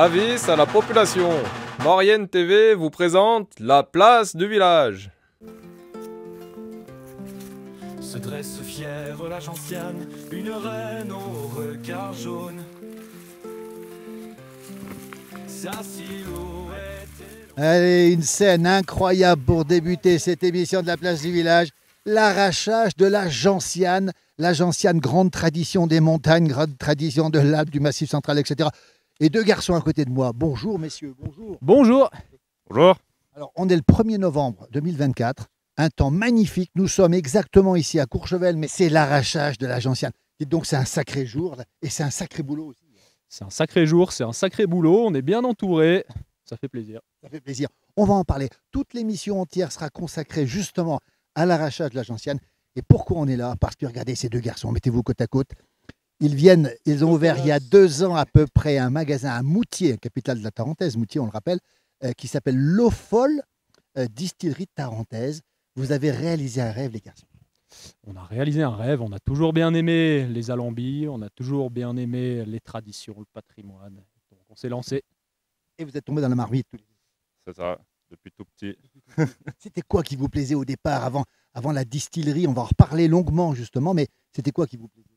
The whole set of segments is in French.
Avis à la population. Maurienne TV vous présente la place du village. Se dresse fière la gentiane, une reine au regard jaune. Sa silhouette est... Allez, une scène incroyable pour débuter cette émission de la place du village. L'arrachage de la gentiane. La gentiane, grande tradition des montagnes, grande tradition de l'Alpe, du Massif central, etc. Et deux garçons à côté de moi. Bonjour messieurs, bonjour. Bonjour. Bonjour. Alors, on est le 1er novembre 2024. Un temps magnifique. Nous sommes exactement ici à Courchevel, mais c'est l'arrachage de la gentiane. Et donc, c'est un sacré jour et c'est un sacré boulot aussi. C'est un sacré jour, c'est un sacré boulot. On est bien entouré. Ça fait plaisir. Ça fait plaisir. On va en parler. Toute l'émission entière sera consacrée justement à l'arrachage de la gentiane. Et pourquoi on est là? Parce que regardez ces deux garçons, mettez-vous côte à côte. Ils ont ouvert il y a 2 ans à peu près un magasin à Moutier, capitale de la Tarentaise, Moutier on le rappelle, qui s'appelle L'Eau Folle, distillerie de Tarentaise. Vous avez réalisé un rêve les garçons. On a réalisé un rêve, on a toujours bien aimé les alambis, on a toujours bien aimé les traditions, le patrimoine. Donc on s'est lancé. Et vous êtes tombés dans la marmite tous les deux. C'est ça, depuis tout petit. C'était quoi qui vous plaisait au départ, avant la distillerie? On va en reparler longuement justement, mais c'était quoi qui vous plaisait?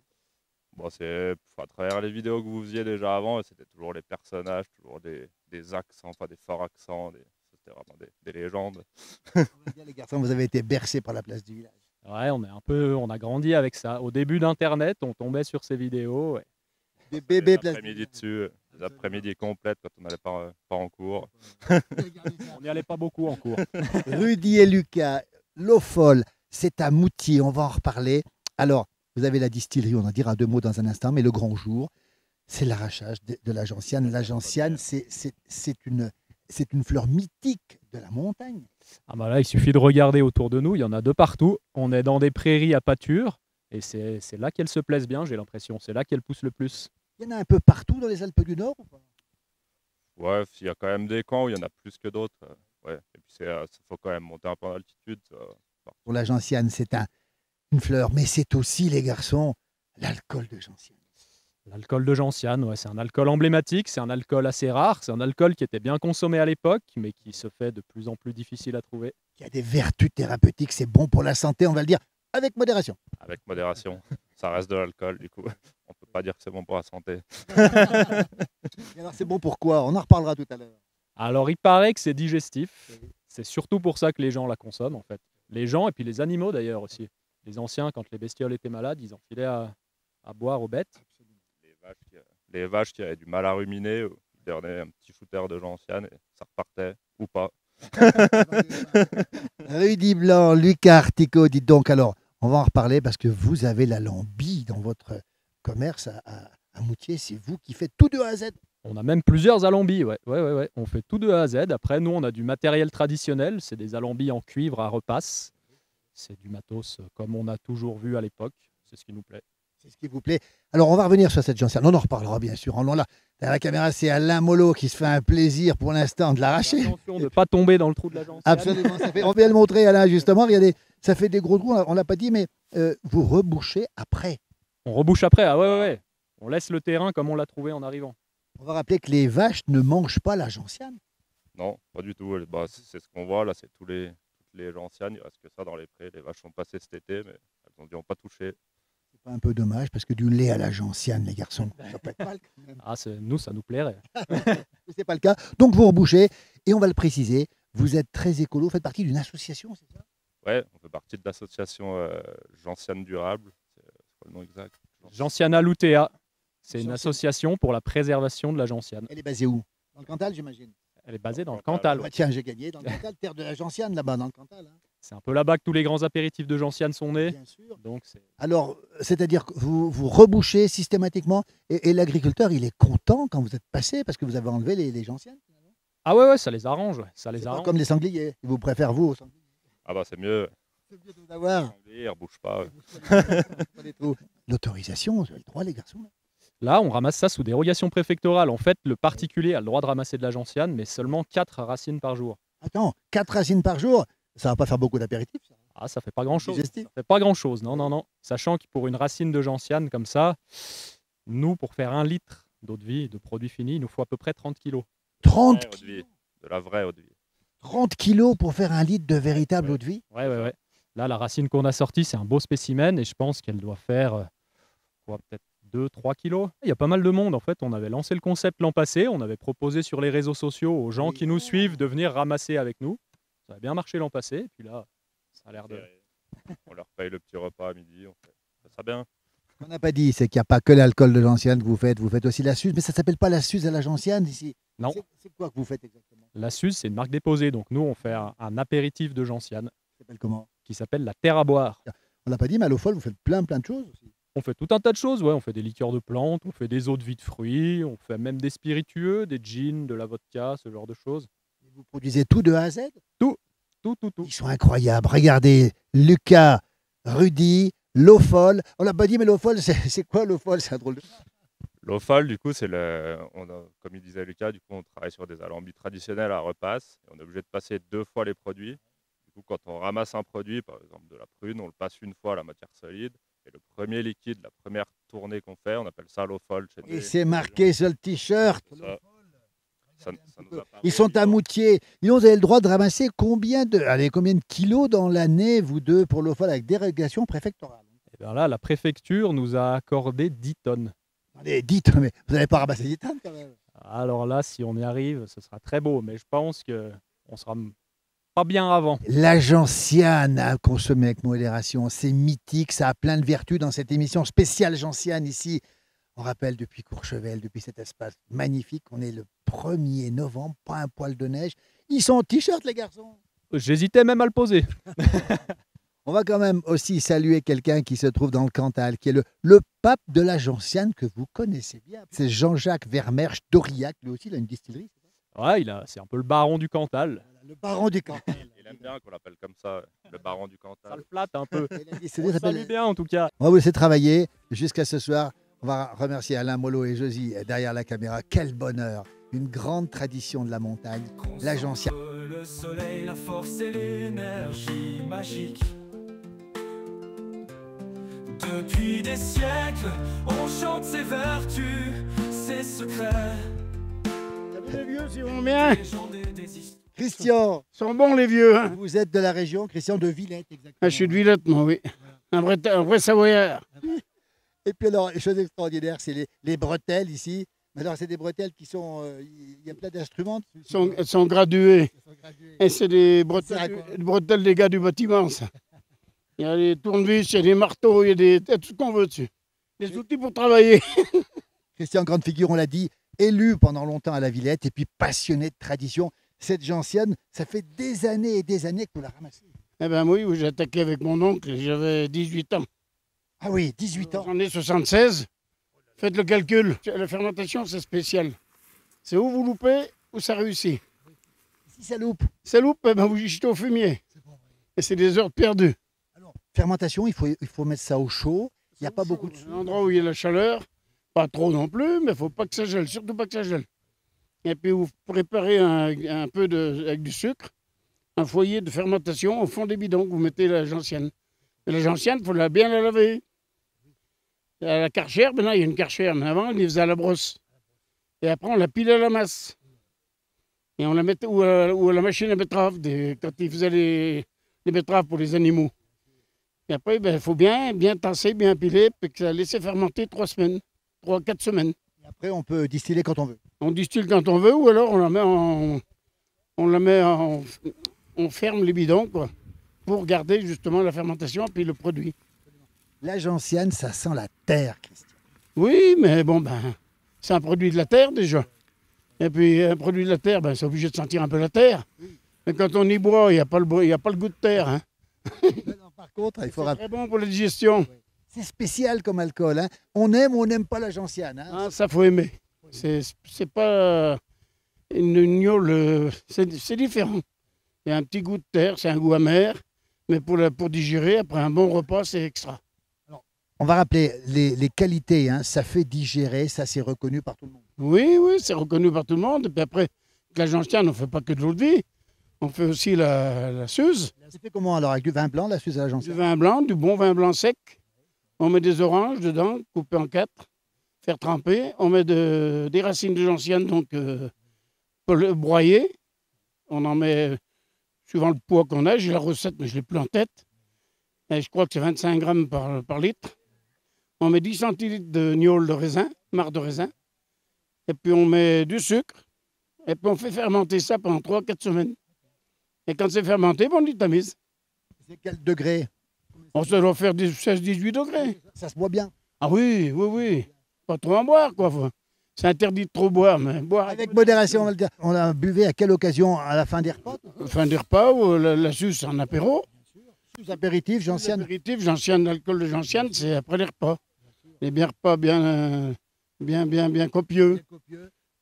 Bon, c'est à travers les vidéos que vous faisiez déjà avant, c'était toujours les personnages, toujours des accents, pas des forts accents, c'était vraiment des légendes. On va dire, les garçons, vous avez été bercés par la place du village. Ouais, on a grandi avec ça. Au début d'Internet, on tombait sur ces vidéos. Ouais. Des bébés Des place du après-midi village. dessus, des après-midi complètes quand on n'allait pas en cours. On n'y allait pas beaucoup en cours. Rudy et Lucas, L'Eau Folle, c'est à Moutier, on va en reparler. Alors, vous avez la distillerie, on en dira 2 mots dans un instant, mais le grand jour, c'est l'arrachage de la gentiane. La gentiane, c'est une fleur mythique de la montagne. Ah bah là, il suffit de regarder autour de nous, il y en a de partout. On est dans des prairies à pâture et c'est là qu'elles se plaisent bien, j'ai l'impression. C'est là qu'elles poussent le plus. Il y en a un peu partout dans les Alpes du Nord ou pas? Ouais, il y a quand même des camps où il y en a plus que d'autres. Ouais. Et puis il faut quand même monter un peu en altitude. Pour la gentiane, c'est une fleur, mais c'est aussi, les garçons, l'alcool de gentiane. L'alcool de gentiane, ouais, c'est un alcool emblématique, c'est un alcool assez rare, c'est un alcool qui était bien consommé à l'époque, mais qui se fait de plus en plus difficile à trouver. Il y a des vertus thérapeutiques, c'est bon pour la santé, on va le dire, avec modération. Avec modération, ça reste de l'alcool, du coup, on peut pas dire que c'est bon pour la santé. Et alors, c'est bon pour quoi? On en reparlera tout à l'heure. Alors, il paraît que c'est digestif, c'est surtout pour ça que les gens la consomment, en fait. Les gens, et puis les animaux d'ailleurs aussi. Les anciens, quand les bestioles étaient malades, ils en filaient à boire aux bêtes. Les vaches qui avaient du mal à ruminer, ils donnaient un petit shooter de gentiane et ça repartait, ou pas. Rudy Blanc, Lucas Artico, dites donc, alors, on va en reparler parce que vous avez la lambie dans votre commerce à Moutier, c'est vous qui faites tout de A à Z. On a même plusieurs alambis, ouais. On fait tout de A à Z. Après, nous, on a du matériel traditionnel, c'est des alambis en cuivre à repasse. C'est du matos comme on a toujours vu à l'époque, c'est ce qui nous plaît. C'est ce qui vous plaît. Alors, on va revenir sur cette gentiane. On en reparlera, bien sûr. Là, derrière la caméra, c'est Alain Molot qui se fait un plaisir pour l'instant de l'arracher. Attention de ne pas tomber dans le trou de la gentiane. Absolument. On vient le montrer, Alain, justement. Regardez, ça fait des gros trous. On ne l'a pas dit, mais vous rebouchez après. On rebouche après, ah ouais. On laisse le terrain comme on l'a trouvé en arrivant. On va rappeler que les vaches ne mangent pas la gentiane. Non, pas du tout. C'est ce qu'on voit là, c'est toutes les gentianes, il ne reste que ça dans les prés. Les vaches sont passées cet été, mais elles n'ont pas touché. C'est pas un peu dommage parce que du lait à la gentiane, les garçons, ça peut être mal quand même. Ah, nous, ça nous plairait. C'est pas le cas. Donc vous rebouchez et on va le préciser. Vous êtes très écolo, vous faites partie d'une association, c'est ça? Ouais, on fait partie de l'association Gentiane Durable. C'est quoi le nom exact? Gentiana Lutea, c'est une association pour la préservation de la gentiane. Elle est basée où? Dans le Cantal, j'imagine. Elle est basée dans le Cantal. Ouais, tiens, j'ai gagné dans le Cantal, terre de la gentiane là-bas, dans le Cantal. Hein. C'est un peu là-bas que tous les grands apéritifs de gentiane sont nés. Bien sûr. Donc alors, c'est-à-dire que vous rebouchez systématiquement et l'agriculteur, il est content quand vous êtes passé parce que vous avez enlevé les gentianes. Ah ouais, ça les arrange. Ça les C'est arrange. pas comme les sangliers. Ils vous préfèrent, vous, aux sangliers. Ah bah c'est mieux. C'est mieux de vous avoir. Ils ne rebouchent pas. Ouais. L'autorisation, vous avez le droit, les garçons. Là. Là, on ramasse ça sous dérogation préfectorale. En fait, le particulier a le droit de ramasser de la gentiane, mais seulement 4 racines par jour. Attends, 4 racines par jour, ça va pas faire beaucoup d'apéritifs. Ça. Ah, ça fait pas grand-chose. Digestif. Ça fait pas grand-chose, non. Sachant que pour une racine de gentiane comme ça, nous, pour faire 1 litre d'eau de vie, de produits finis. Il nous faut à peu près 30 kilos. 30, Vraie eau de vie, de la vraie eau de vie. 30 kilos pour faire un litre de véritable eau de vie. Ouais. Là, la racine qu'on a sortie, c'est un beau spécimen et je pense qu'elle doit faire peut-être 2-3 kilos. Il y a pas mal de monde. En fait, on avait lancé le concept l'an passé. On avait proposé sur les réseaux sociaux aux gens qui nous suivent de venir ramasser avec nous. Ça a bien marché l'an passé. Et puis là, ça a l'air de... On leur paye le petit repas à midi. On fait ça bien. Ce qu'on n'a pas dit, c'est qu'il n'y a pas que l'alcool de Gentiane que vous faites aussi la Suze, mais ça ne s'appelle pas la Suze à la Gentiane ici. Non. C'est quoi que vous faites exactement? La Suze, c'est une marque déposée. Donc nous, on fait un apéritif de Gentiane Ça s'appelle comment? qui s'appelle la Terre à boire. On l'a pas dit, mais à l'eau folle, vous faites plein de choses aussi. On fait tout un tas de choses. Ouais. On fait des liqueurs de plantes, on fait des eaux de vie de fruits, on fait même des spiritueux, des gins, de la vodka, ce genre de choses. Vous produisez tout de A à Z? Tout. Ils sont incroyables. Regardez, Lucas, Rudy, l'eau folle. On l'a pas dit, mais l'eau folle, c'est quoi l'eau folle? C'est un drôle de... L'eau folle, du coup, comme il disait Lucas, du coup, on travaille sur des alambis traditionnels à repasse. Et on est obligé de passer 2 fois les produits. Du coup, quand on ramasse un produit, par exemple de la prune, on le passe une fois à la matière solide. Et le premier liquide, la première tournée qu'on fait, on appelle ça l'eau folle. Et c'est marqué sur le t-shirt. Ça nous a pas Ils sont à Moutier. Ils ont le droit de ramasser combien de kilos dans l'année, vous deux, pour l'eau folle, avec dérogation préfectorale? Et bien là, la préfecture nous a accordé 10 tonnes. Allez, dites, mais vous n'allez pas ramasser 10 tonnes quand même. Alors là, si on y arrive, ce sera très beau. Mais je pense qu'on sera pas bien avant. La gentiane à consommer avec modération, c'est mythique, ça a plein de vertus dans cette émission spéciale gentiane ici. On rappelle depuis Courchevel, depuis cet espace magnifique, on est le 1er novembre, pas un poil de neige. Ils sont en t-shirt les garçons. J'hésitais même à le poser. On va quand même aussi saluer quelqu'un qui se trouve dans le Cantal, qui est le pape de la gentiane que vous connaissez bien. C'est Jean-Jacques Vermersch d'Aurillac, lui aussi il a une distillerie. Ouais, c'est un peu le baron du Cantal. Le baron du Cantal. Il aime bien qu'on l'appelle comme ça, le baron du Cantal. Ça le flatte un peu. C'est On le salue bien en tout cas. On va vous laisser travailler jusqu'à ce soir. On va remercier Alain Mollo et Josie derrière la caméra. Quel bonheur! Une grande tradition de la montagne, la gentiane. Le soleil, la force et l'énergie magique. Depuis des siècles, on chante ses vertus, ses secrets. Les vieux, ils vont bien. Christian, Ils sont bons, les vieux. Hein. vous êtes de la région, Christian de Villette, exactement. Ah, je suis de Villette, moi, oui. Un vrai Savoyard. Et puis alors, les choses extraordinaires, c'est les bretelles ici. Mais alors, c'est des bretelles qui sont... Il y a plein d'instruments. Elles sont graduées. Elles sont graduées. Et c'est des Ça sert à quoi bretelles des gars du bâtiment, ça. Il y a des tournevis, il y a des marteaux, il y a tout ce qu'on veut dessus. Des outils pour travailler. Christian, grande figure, on l'a dit, élu pendant longtemps à la Villette et puis passionné de tradition. Cette gentiane, ça fait des années et des années que vous la ramassez. Eh bien oui, j'ai attaqué avec mon oncle, j'avais 18 ans. Ah oui, 18 ans. J'en ai 76. Faites le calcul. La fermentation, c'est spécial. C'est où vous loupez, ou ça réussit. Si ça loupe. Ça loupe, eh ben vous jetez au fumier. Et c'est des heures perdues. Alors, fermentation, il faut mettre ça au chaud. Il n'y a pas beaucoup de... Un endroit où il y a la chaleur, pas trop non plus, mais il ne faut pas que ça gèle, surtout pas que ça gèle. Et puis vous préparez un peu avec du sucre, un foyer de fermentation au fond des bidons, vous mettez la gentiane. Et la gentiane, il faut bien la laver. Il y a la karchère, maintenant il y a une karchère, mais avant on les faisait à la brosse. Et après on la pile à la masse. Et on la mettait ou à la machine à betterave, quand ils faisaient les betteraves pour les animaux. Et après, il faut bien tasser, bien piler, puis que ça laisser fermenter 3 semaines, 3-4 semaines. Et après, on peut distiller quand on veut. On distille quand on veut, ou alors on ferme les bidons, quoi, pour garder justement la fermentation puis le produit. La gentiane, ça sent la terre, Christian. Oui, mais bon, c'est un produit de la terre déjà. Et puis un produit de la terre, c'est obligé de sentir un peu la terre. Mais quand on y boit, il n'y a pas le goût de terre. Hein. Non, par contre, il faut C'est très bon pour la digestion. C'est spécial comme alcool. Hein. On aime ou on n'aime pas la gentiane. Hein. Ah, ça, faut aimer. C'est pas une gnôle, c'est différent. Il y a un petit goût de terre, c'est un goût amer. Mais pour digérer, après un bon repas, c'est extra. On va rappeler les qualités. Hein. Ça fait digérer, ça c'est reconnu par tout le monde. Oui, c'est reconnu par tout le monde. Et puis après, la gentiane, on ne fait pas que de l'eau de vie. On fait aussi la Suze. C'est fait comment alors? Avec du vin blanc, la Suze à la Du gentiane? vin blanc, du bon vin blanc sec. On met des oranges dedans, coupées en 4. faire tremper. On met des racines de gentiane, donc broyées. On en met suivant le poids qu'on a. J'ai la recette, mais je ne l'ai plus en tête. Et je crois que c'est 25 grammes par litre. On met 10 centilitres de gnôle de raisin, marc de raisin. Et puis on met du sucre. Et puis on fait fermenter ça pendant 3-4 semaines. Et quand c'est fermenté, on y tamise. C'est quel degré? Ça doit faire 16-18 degrés. Ça se boit bien. Ah oui, oui, oui. Pas trop en boire, quoi. C'est interdit de trop boire, mais boire Avec modération, on va le dire. On a buvé à quelle occasion? À la fin des repas? Fin des repas ou la suce en apéro. Sous apéritif, gentiane. L'apéritif, gentiane, l'alcool de gentiane, c'est après les repas. Les bien repas bien copieux.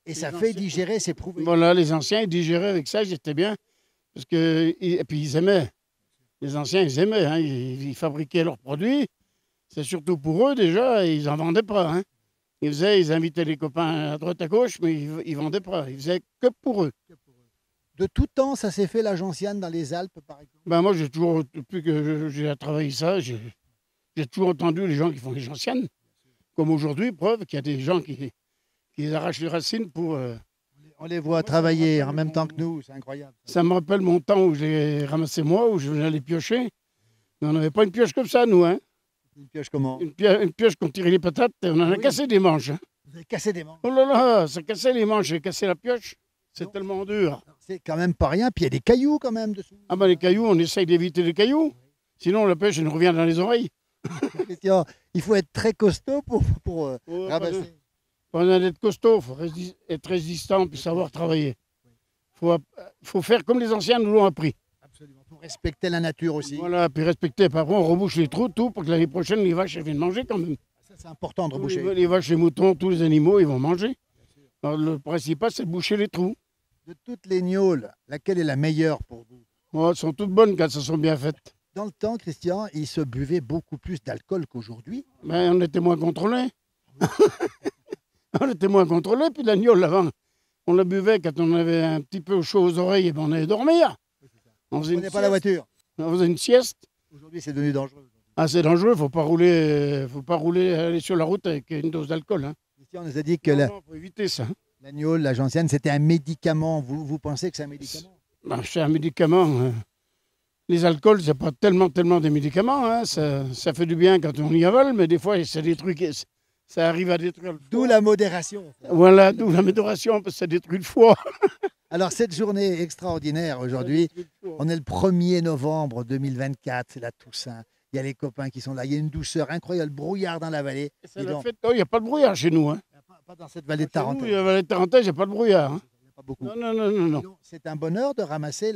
Et ça fait digérer, c'est prouvé. Voilà, les anciens, ils digéraient avec ça, j'étais bien. Et puis ils aimaient. Les anciens, ils aimaient. Hein, ils fabriquaient leurs produits. C'est surtout pour eux, déjà, ils n'en vendaient pas. Hein. Ils invitaient les copains à droite à gauche, mais ils ne vendaient pas. Ils faisaient que pour eux. De tout temps, ça s'est fait la gentiane dans les Alpes, par exemple? Ben moi, j'ai toujours, depuis que j'ai travaillé ça, j'ai toujours entendu les gens qui font les gentianes. Comme aujourd'hui, preuve qu'il y a des gens qui arrachent les racines pour... On les voit travailler en même temps que nous, c'est incroyable. Ça me rappelle mon temps où j'ai ramassé moi, où je venais les piocher. Mais on n'avait pas une pioche comme ça, nous. Hein. Une pioche comment? Une pioche qu'on tirait les patates, et on en a cassé des manches. Hein. Vous avez cassé des manches. Oh là là, ça cassait les manches, j'ai cassé la pioche. C'est tellement dur. C'est quand même pas rien, puis il y a des cailloux quand même dessous. Ah ben les cailloux, on essaye d'éviter les cailloux. Sinon la pêche, elle nous revient dans les oreilles. Christian, il faut être très costaud pour ramasser. Pas besoin d'être costaud, il faut être résistant puis savoir travailler. Il faut faire comme les anciens nous l'ont appris. Absolument. Pour respecter la nature aussi. Voilà, puis respecter. Par contre, on rebouche les trous, tout, pour que l'année prochaine, les vaches elles viennent manger quand même. Ça, c'est important de reboucher. Les vaches, les moutons, tous les animaux, ils vont manger. Alors, le principal, c'est de boucher les trous. De toutes les gnôles, laquelle est la meilleure pour vous? Oh, elles sont toutes bonnes quand elles sont bien faites. Dans le temps, Christian, il se buvait beaucoup plus d'alcool qu'aujourd'hui. Mais on était moins contrôlés. On était moins contrôlés, puis la gnôle, avant, on la buvait quand on avait un petit peu chaud aux oreilles, et ben on allait dormir. On ne prenait pas la voiture. On faisait une sieste. Aujourd'hui, c'est devenu dangereux. Ah, c'est dangereux, il ne faut pas rouler, aller sur la route avec une dose d'alcool. Hein. Christian nous a dit que faut éviter ça. la gnôle, la gentiane, c'était un médicament. Vous pensez que c'est un médicament? Ben, c'est un médicament. Les alcools, c'est pas tellement des médicaments. Hein. Ça fait du bien quand on y avale, mais des fois, c'est des trucs... Ça arrive à détruire le foie. D'où la modération. Voilà, d'où la modération, parce que ça détruit le foie. Alors, cette journée extraordinaire aujourd'hui, on est le 1er novembre 2024, c'est la Toussaint. Il y a les copains qui sont là, il y a une douceur incroyable, le brouillard dans la vallée. Il n'y a pas de brouillard chez nous. Hein. Pas dans cette vallée de Tarentaise. Chez nous, la vallée de Tarentaise, il n'y a pas de brouillard. Hein. Il n'y a pas beaucoup. Non. C'est un bonheur de ramasser,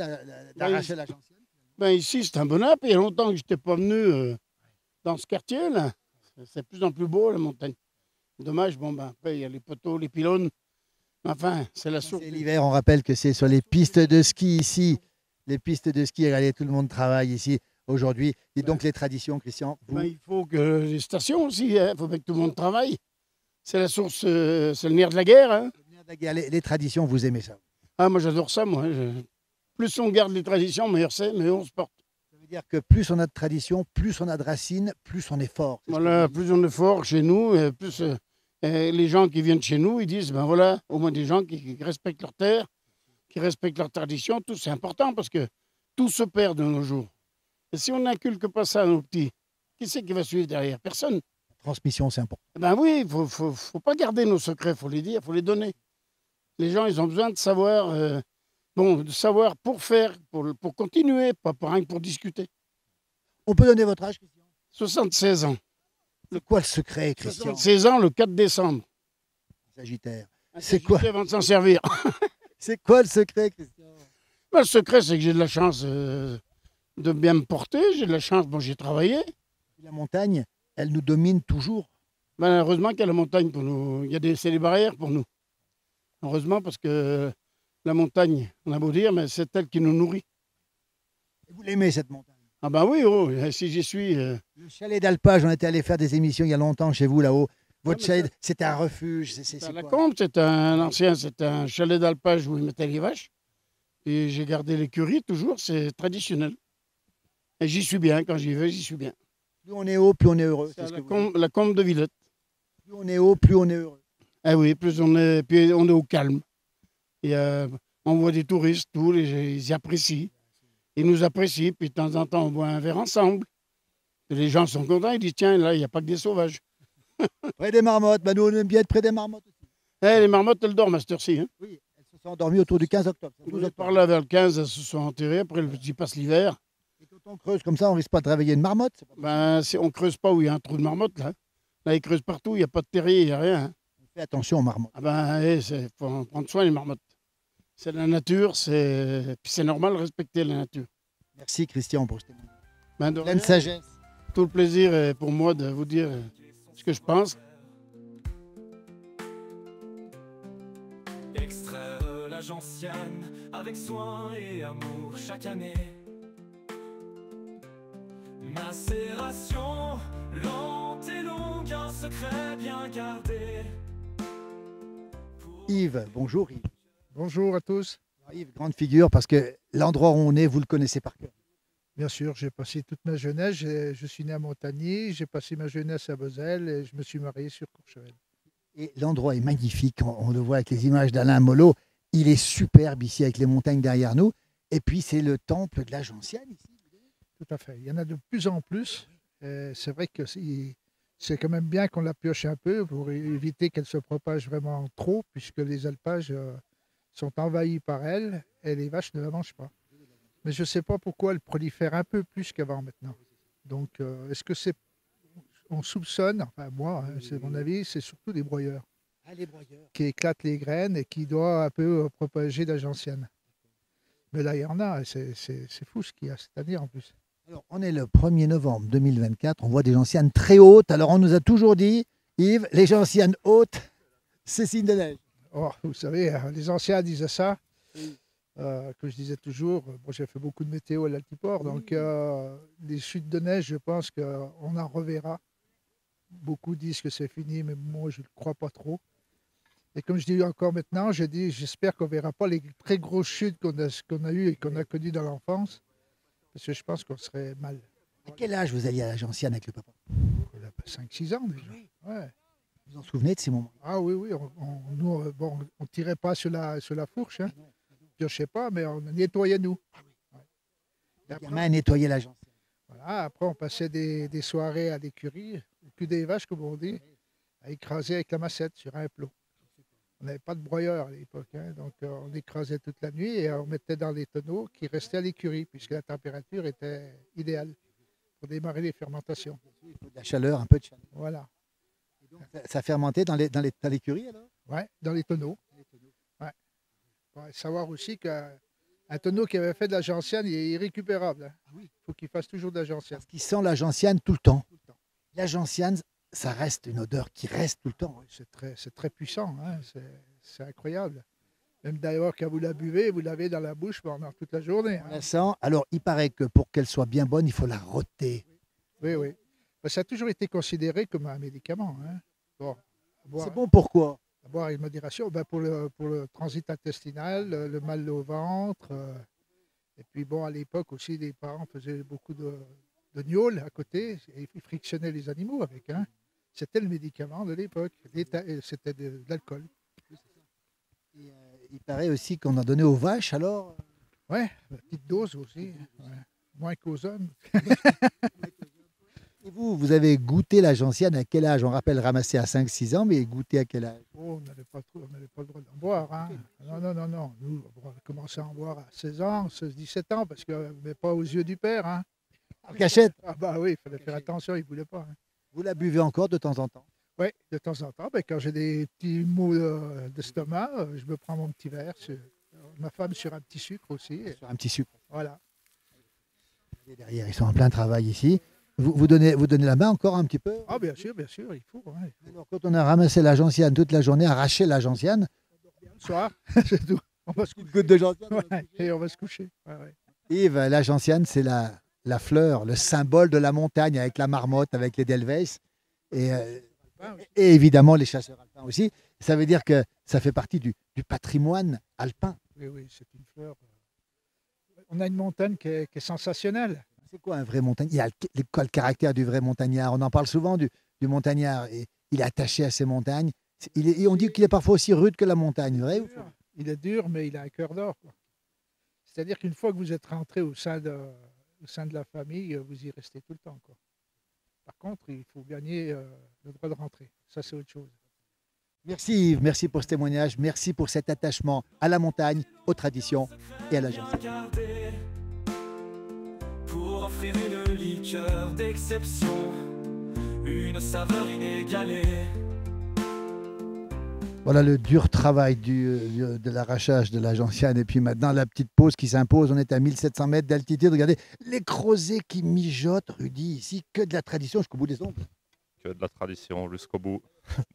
d'arracher la gentiane. Ben ici, c'est un bonheur. Puis il y a longtemps que je n'étais pas venu dans ce quartier-là. C'est de plus en plus beau, la montagne. Dommage, après, il y a les poteaux, les pylônes. Enfin, c'est la source. C'est l'hiver, on rappelle que c'est sur les pistes de ski ici. Les pistes de ski, regardez, tout le monde travaille ici aujourd'hui. Et donc, les traditions, Christian il faut que les stations aussi, il faut bien que tout le monde travaille. C'est la source, c'est le nerf de la guerre. Hein. Les traditions, vous aimez ça? Ah, moi, j'adore ça, moi. Plus on garde les traditions, meilleur c'est, meilleur on se porte. Ça veut dire que plus on a de traditions, plus on a de racines, plus on est fort. Voilà, plus on est fort chez nous, et plus les gens qui viennent chez nous, ils disent, ben voilà, au moins des gens qui respectent leur terre, qui respectent leurs traditions, tout c'est important parce que tout se perd de nos jours. Et si on n'inculque pas ça à nos petits, qui c'est qui va suivre derrière? Personne. La transmission, c'est important. Ben oui, il faut pas garder nos secrets, il faut les dire, il faut les donner. Les gens, ils ont besoin de savoir, de savoir pour faire, pour continuer, pas rien que pour discuter. On peut donner votre âge, Christian? 76 ans. C'est quoi le secret, Christian? 76 ans, le 4 décembre. Sagittaire. C'est quoi? Avant de s'en servir. C'est quoi le secret, Christian? Ben, le secret, c'est que j'ai de la chance de bien me porter. J'ai de la chance, j'ai travaillé. La montagne, elle nous domine toujours. Ben, heureusement qu'il y a la montagne pour nous. C'est des barrières pour nous. Heureusement, parce que la montagne, on a beau dire, mais c'est elle qui nous nourrit. Et vous l'aimez, cette montagne? Ah ben oui, si j'y suis... Le chalet d'alpage, on était allé faire des émissions il y a longtemps chez vous, là-haut. Votre chalet, c'était un refuge. C'est la quoi? Combe, c'est un chalet d'alpage où ils mettaient les vaches. Et j'ai gardé l'écurie, toujours, c'est traditionnel. Et j'y suis bien, quand j'y vais, j'y suis bien. Plus on est haut, plus on est heureux. C'est la Combe de Villette. Plus on est haut, plus on est heureux. Ah oui, puis on est au calme. Et on voit des touristes, ils y apprécient. Ils nous apprécient, puis de temps en temps, on boit un verre ensemble. Et les gens sont contents, ils disent, tiens, là, il n'y a pas que des sauvages. Près des marmottes, nous on aime bien être près des marmottes aussi. Eh, les marmottes, elles dorment à cette heure-ci. Hein. Oui, elles se sont endormies autour du 15 octobre. C'est le 12 Par octobre. là, vers le 15, elles se sont enterrées. Après, il passe l'hiver. Et quand on creuse comme ça, on risque pas de réveiller une marmotte. C'est pas- Ben, on ne creuse pas où il y a un trou de marmotte, là. Là, ils creusent partout, il n'y a pas de terrier, il n'y a rien. Hein. On fait attention aux marmottes. Ah ben, il faut en prendre soin, les marmottes. C'est la nature, puis c'est normal de respecter la nature. Merci Christian pour ce témoignage. Ben, de Pleine rien. sagesse. Tout le plaisir est pour moi de vous dire ce que je pense. Extraire la gentiane avec soin et amour chaque année. Macération lente et longue, un secret bien gardé. Yves, bonjour Yves. Bonjour à tous. Alors, Yves, grande figure parce que l'endroit où on est, vous le connaissez par cœur. Bien sûr, j'ai passé toute ma jeunesse. Je suis né à Montagny, j'ai passé ma jeunesse à Bozelle et je me suis marié sur Courchevel. Et l'endroit est magnifique. On le voit avec les images d'Alain Molot. Il est superbe ici avec les montagnes derrière nous. Et puis c'est le temple de la Gentiane ici. Tout à fait. Il y en a de plus en plus. C'est vrai que c'est quand même bien qu'on la pioche un peu pour éviter qu'elle se propage vraiment trop, puisque les alpages sont envahis par elle et les vaches ne la mangent pas. Mais je ne sais pas pourquoi elle prolifère un peu plus qu'avant maintenant. Donc, est-ce que c'est... On soupçonne, enfin moi, hein, c'est mon avis, c'est surtout des broyeurs Ah, les broyeurs. qui éclatent les graines et qui doivent un peu propager la gentiane. Mais là, il y en a, c'est fou ce qu'il y a cette année en plus. Alors, on est le 1er novembre 2024. On voit des gentianes très hautes. Alors, on nous a toujours dit, Yves, les gentianes hautes, c'est signe de neige. Oh, vous savez, les anciens disaient ça. Que je disais toujours, moi j'ai fait beaucoup de météo à l'Altiport, donc les chutes de neige, je pense qu'on en reverra. Beaucoup disent que c'est fini, mais moi je ne le crois pas trop. Et comme je dis encore maintenant, je dis, j'espère qu'on ne verra pas les très grosses chutes qu'on a eues et qu'on a connues dans l'enfance, parce que je pense qu'on serait mal. À quel âge vous alliez à la Gentiane avec le papa? On a 5-6 ans déjà. Ouais. Vous vous en souvenez de ces moments? Ah oui, oui, nous, bon, on ne tirait pas sur la fourche, hein. Je ne sais pas, mais on nettoyait nous. Ouais. Et Les après, gamins nettoyaient la Gentiane. voilà, après, on passait des soirées à l'écurie, au cul des vaches, comme on dit, à écraser avec la massette sur un plot. On n'avait pas de broyeur à l'époque, hein, donc on écrasait toute la nuit et on mettait dans les tonneaux qui restaient à l'écurie, puisque la température était idéale pour démarrer les fermentations. Il faut de la chaleur, un peu de chaleur. Voilà, Ça fermentait dans l'écurie alors? ouais, dans les tonneaux. Ouais. Faut savoir aussi qu'un tonneau qui avait fait de la gentiane, il est irrécupérable. Hein. Il faut qu'il fasse toujours de la gentiane. Parce qu'il sent la Gentiane tout le temps. La Gentiane, ça reste une odeur qui reste tout le temps. C'est très puissant, hein, c'est incroyable. Même d'ailleurs, quand vous la buvez, vous l'avez dans la bouche pendant toute la journée. On Hein. la sent. Alors, il paraît que pour qu'elle soit bien bonne, il faut la rôter. Oui, oui. Ben, ça a toujours été considéré comme un médicament. Hein. Bon, à boire, C'est bon pourquoi? à boire avec modération, ben, pour le transit intestinal, le mal au ventre. Et puis, bon, à l'époque aussi, les parents faisaient beaucoup de gnôle à côté et ils frictionnaient les animaux avec. Hein. C'était le médicament de l'époque. C'était de l'alcool. Et, il paraît aussi qu'on en donnait aux vaches alors. Ouais, petite dose aussi. Ouais. Moins qu'aux hommes. Et vous avez goûté la Gentiane à quel âge? On rappelle ramasser à 5-6 ans, mais goûter à quel âge? Oh, on n'avait pas le droit d'en boire. Hein. Non, non, non, non. Nous, on a commencé à en boire à 16 ans, 16-17 ans, parce que mais pas aux yeux du père. Hein. En cachette? Ah bah oui, il fallait faire attention, il ne voulait pas. Hein. Vous la buvez encore de temps en temps? Oui, de temps en temps, ben, quand j'ai des petits maux d'estomac, je me prends mon petit verre. Ma femme sur un petit sucre aussi. Et Sur un petit sucre. voilà. Et derrière, ils sont en plein travail ici. Vous donnez la main encore un petit peu? Ah bien sûr, il faut. Hein. Alors, quand on a ramassé la Gentiane toute la journée, arraché la Gentiane, Le soir, c'est tout. On va se coucher. goutte de Gentiane. Ouais, et on va se coucher. Ouais, ouais. Yves, la Gentiane, c'est la fleur, le symbole de la montagne avec la marmotte, avec les Delweiss. Et évidemment les chasseurs alpins aussi. Ça veut dire que ça fait partie du patrimoine alpin. Oui, oui, c'est une fleur. On a une montagne qui est sensationnelle. C'est quoi un vrai montagnard? Quoi le caractère du vrai montagnard? On en parle souvent du montagnard. Et il est attaché à ses montagnes. Et on dit qu'il est parfois aussi rude que la montagne, vrai ou faux? Il est dur, mais il a un cœur d'or, quoi. C'est-à-dire qu'une fois que vous êtes rentré au sein de la famille, vous y restez tout le temps, quoi. Par contre, il faut gagner le droit de rentrer. Ça, c'est autre chose. Merci Yves, merci pour ce témoignage, merci pour cet attachement à la montagne, aux traditions et à la gentillesse. Garder pour offrir une liqueur d'exception, une saveur inégalée. Voilà le dur travail de l'arrachage de la gentiane. Et puis maintenant, la petite pause qui s'impose. On est à 1700 mètres d'altitude. Regardez les crozets qui mijotent, Rudy, ici. Que de la tradition jusqu'au bout des ongles. Que de la tradition jusqu'au bout.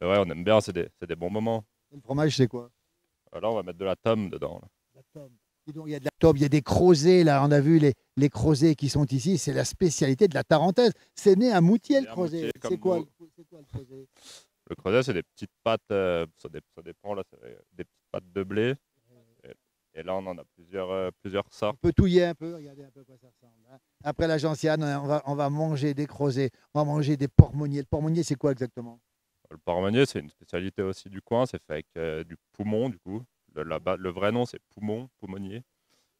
Mais ouais, on aime bien, c'est des bons moments. Le fromage, c'est quoi? Là, on va mettre de la tome dedans. Là. La tome. Dis donc, il y a de la tome, il y a des crozets, là. On a vu les crozets qui sont ici. C'est la spécialité de la Tarentaise. C'est né à Moutier, le crozet. C'est quoi le crozet? Le creuset, c'est des petites pâtes, ça dépend, là, c'est des petites pâtes de blé. Et là, on en a plusieurs sortes. On peut touiller un peu, regardez un peu quoi ça ressemble. Hein. Après la gentiane, on va manger des crozets, on va manger des porc-monniers. Le porc-monnier, c'est quoi exactement? Le porc-monnier, c'est une spécialité aussi du coin, c'est fait avec du poumon, du coup. Le vrai nom, c'est poumonnier.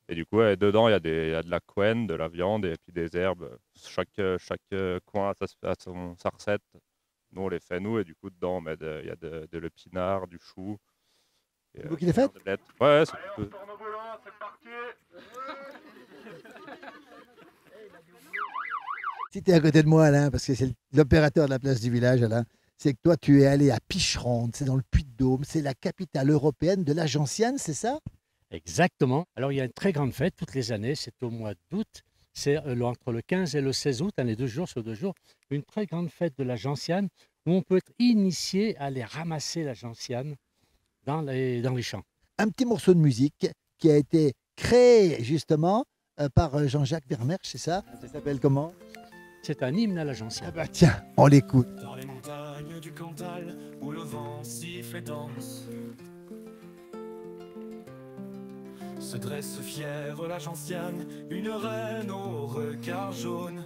Et du coup, dedans, il y a de la couenne, de la viande et puis des herbes. Chaque coin a sa recette. Nous, on les fait nous, et du coup, dedans, il y a de l'épinard, du chou. C'est vous qui les faites? Ouais, c'est tout. Si tu es à côté de moi, Alain, parce que c'est l'opérateur de la place du village, Alain, c'est que toi, tu es allé à Picheronde, c'est dans le Puy-de-Dôme, c'est la capitale européenne de la gentiane, c'est ça? Exactement. Alors, il y a une très grande fête toutes les années, c'est au mois d'août. C'est entre le 15 et le 16 août, les 2 jours sur 2 jours, une très grande fête de la gentiane où on peut être initié à aller ramasser la gentiane dans les champs. Un petit morceau de musique qui a été créé justement par Jean-Jacques Vermeersch, c'est ça? Ça s'appelle comment? C'est un hymne à la gentiane. Ah bah tiens, on l'écoute. Dans les montagnes du Cantal, où le vent siffle et danse, se dresse fière la gentiane, une reine au regard jaune.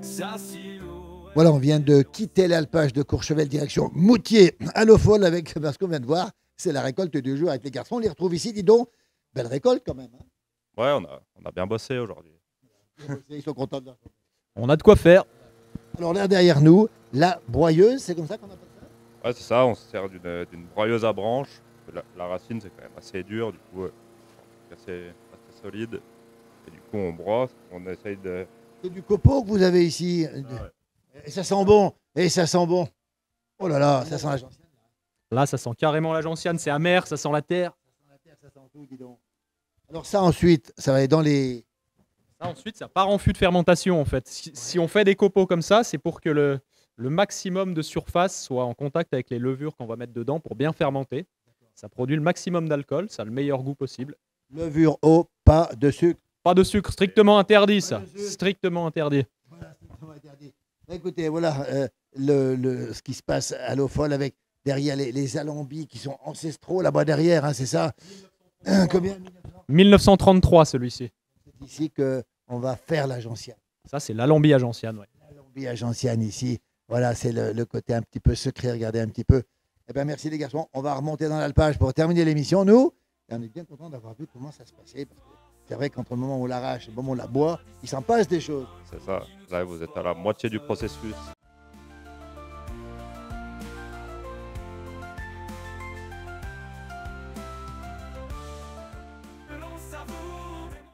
Sa silhouette. Voilà, on vient de quitter l'alpage de Courchevel, direction Moutier, à l'eau folle, avec, parce qu'on vient de voir, c'est la récolte du jour avec les garçons. On les retrouve ici, dis donc, belle récolte quand même. Hein. Ouais, on a bien bossé aujourd'hui. Ils sont contents de leur... On a de quoi faire. Alors là, derrière nous, la broyeuse, c'est comme ça qu'on appelle ça? Ouais, c'est ça, on se sert d'une broyeuse à branches. La racine, c'est quand même assez dur, du coup, assez solide. Et du coup, on brosse, on essaye de... C'est du copeau que vous avez ici. Ah ouais. Et ça sent bon. Et ça sent bon. Oh là là, ça sent la gentiane. Là, ça sent carrément la gentiane, c'est amer, ça sent la terre. Ça sent la terre, ça sent tout, dis donc. Alors ça, ensuite, ça va aller dans les... Ça, ensuite, ça part en fût de fermentation, en fait. Si on fait des copeaux comme ça, c'est pour que le maximum de surface soit en contact avec les levures qu'on va mettre dedans pour bien fermenter. Ça produit le maximum d'alcool, ça a le meilleur goût possible. Levure, eau, pas de sucre. Pas de sucre, strictement interdit ça. Strictement interdit. Voilà, strictement interdit. Écoutez, voilà ce qui se passe à l'eau folle avec derrière les alambis qui sont ancestraux là-bas derrière, hein, c'est ça? Combien? 1933 celui-ci. C'est ici qu'on va faire la gentiane. Ça, c'est l'alambie à gentiane. Ouais. L'alambie à gentiane ici. Voilà, c'est le côté un petit peu secret. Regardez un petit peu. Eh bien, merci les garçons. On va remonter dans l'alpage pour terminer l'émission, nous. Et on est bien content d'avoir vu comment ça se passait. Parce que c'est vrai qu'entre le moment où on l'arrache et le moment où on la boit, il s'en passe des choses. C'est ça. Là, vous êtes à la moitié du processus.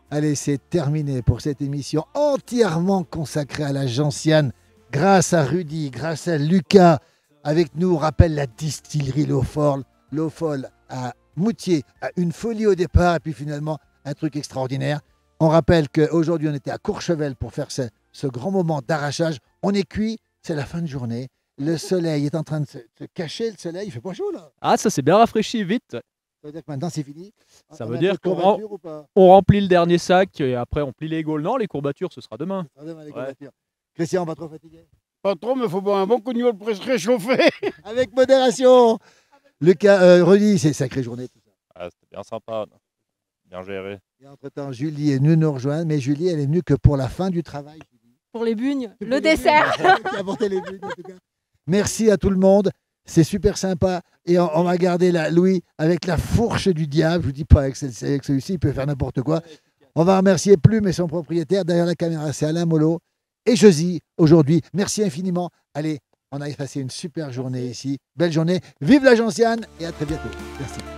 Allez, c'est terminé pour cette émission entièrement consacrée à la gentiane. Grâce à Rudy, grâce à Lucas. Avec nous, on rappelle la distillerie L'Eau Folle à Moutier, à une folie au départ et puis finalement un truc extraordinaire. On rappelle qu'aujourd'hui, on était à Courchevel pour faire ce grand moment d'arrachage. On est cuit, c'est la fin de journée. Le soleil est en train de se cacher, le soleil, il fait pas chaud là. Ah, ça s'est bien rafraîchi vite. Ça veut dire que maintenant c'est fini. Ça On veut a dire un peu de qu'on courbature ou pas? on remplit le dernier sac et après on plie les gaules. Non, les courbatures, ce sera demain. Ça va demain, les Ouais. courbatures. Christian, pas trop fatigué? Pas trop, mais il faut boire un bon coup de pour se réchauffer. Avec modération. Lucas, Rudy, c'est une sacrée journée tout ça. Ah, c'était bien sympa, bien géré. Et entre-temps, Julie est venue nous rejoindre, mais Julie, elle est venue que pour la fin du travail. pour les bugnes, le dessert. Qui a apporté les bugnes, en tout cas. Merci à tout le monde. C'est super sympa. Et on va garder Louis avec la fourche du diable. Je vous dis pas, avec celui-ci, il peut faire n'importe quoi. On va remercier Plume et son propriétaire. Derrière la caméra, c'est Alain Mollo et Josie aujourd'hui. Merci infiniment. Allez, on a passé une super journée ici. Belle journée. Vive la Gentiane et à très bientôt. Merci.